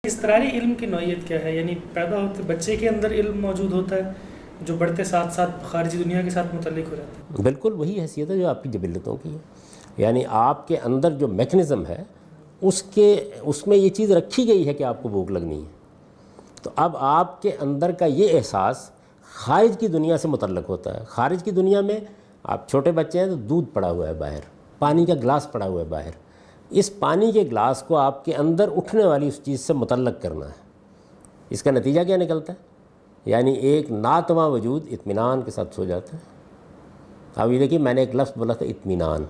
اضطراری علم کی نوعیت کیا ہے؟ یعنی پیدا ہوتے بچے کے اندر علم موجود ہوتا ہے جو بڑھتے ساتھ ساتھ خارجی دنیا کے ساتھ متعلق ہو جاتا ہے؟ بالکل وہی حیثیت ہے جو آپ کی جبلتوں کی ہے. یعنی آپ کے اندر جو میکنزم ہے اس میں یہ چیز رکھی گئی ہے کہ آپ کو بھوک لگنی ہے. تو اب آپ کے اندر کا یہ احساس خارج کی دنیا سے متعلق ہوتا ہے. خارج کی دنیا میں آپ چھوٹے بچے ہیں تو دودھ پڑا ہوا ہے باہر، پانی کا گلاس پڑا ہوا ہے باہر. اس پانی کے گلاس کو آپ کے اندر اٹھنے والی اس چیز سے متعلق کرنا ہے. اس کا نتیجہ کیا نکلتا ہے؟ یعنی ایک ناتواں وجود اطمینان کے ساتھ سو جاتا ہے. اب یہ دیکھیے میں نے ایک لفظ بولا تھا اطمینان،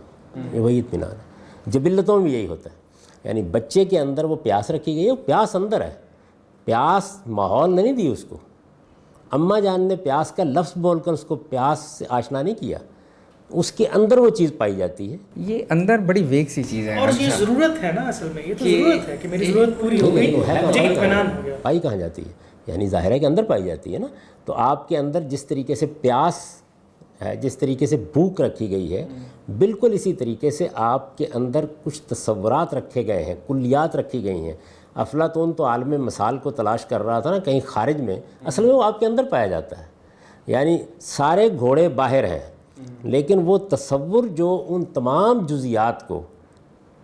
وہی اطمینان ہے. جبلتوں میں بھی یہی ہوتا ہے. یعنی بچے کے اندر وہ پیاس رکھی گئی ہے، وہ پیاس اندر ہے. پیاس ماحول نے نہیں دی اس کو. اماں جان نے پیاس کا لفظ بول کر اس کو پیاس سے آشنا نہیں کیا. اس کے اندر وہ چیز پائی جاتی ہے. یہ اندر بڑی ویگ سی چیز ہے اور یہ ضرورت ہے نا، اصل میں یہ تو ضرورت ہے کہ میری ضرورت پوری ہو گئی، مجھے اطمینان ہو گیا. پائی کہاں جاتی ہے؟ یعنی ظاہر ہے کہ اندر پائی جاتی ہے نا. تو آپ کے اندر جس طریقے سے پیاس ہے، جس طریقے سے بھوک رکھی گئی ہے، بالکل اسی طریقے سے آپ کے اندر کچھ تصورات رکھے گئے ہیں، کلیات رکھی گئی ہیں. افلاطون تو عالم مثال کو تلاش کر رہا تھا نا کہیں خارج میں، اصل میں وہ آپ کے اندر پایا جاتا ہے. یعنی سارے گھوڑے باہر ہیں لیکن وہ تصور جو ان تمام جزیات کو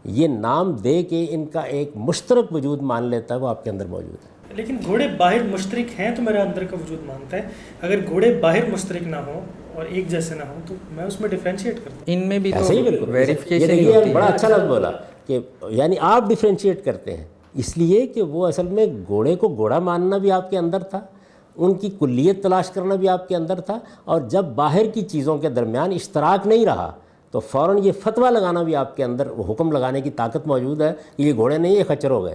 یہ نام دے کے ان کا ایک مشترک وجود مان لیتا ہے، وہ آپ کے اندر موجود ہے. لیکن گھوڑے باہر مشترک ہیں تو میرا اندر کا وجود مانتا ہے. اگر گھوڑے باہر مشترک نہ ہوں اور ایک جیسے نہ ہوں تو میں اس میں ڈیفرینشیٹ کرتا ہوں. ان میں بھی ایسے ہی بالکل ویریفیکیشن ہی ہوتی ہے. بڑا اچھا لفظ بولا کہ یعنی آپ ڈیفرینشیٹ کرتے ہیں، اس لیے کہ وہ اصل میں گھوڑے کو گھوڑا ماننا بھی آپ کے اندر تھا، ان کی کلیت تلاش کرنا بھی آپ کے اندر تھا. اور جب باہر کی چیزوں کے درمیان اشتراک نہیں رہا تو فوراً یہ فتویٰ لگانا بھی آپ کے اندر، وہ حکم لگانے کی طاقت موجود ہے کہ یہ گھوڑے نہیں، یہ خچر ہو گئے.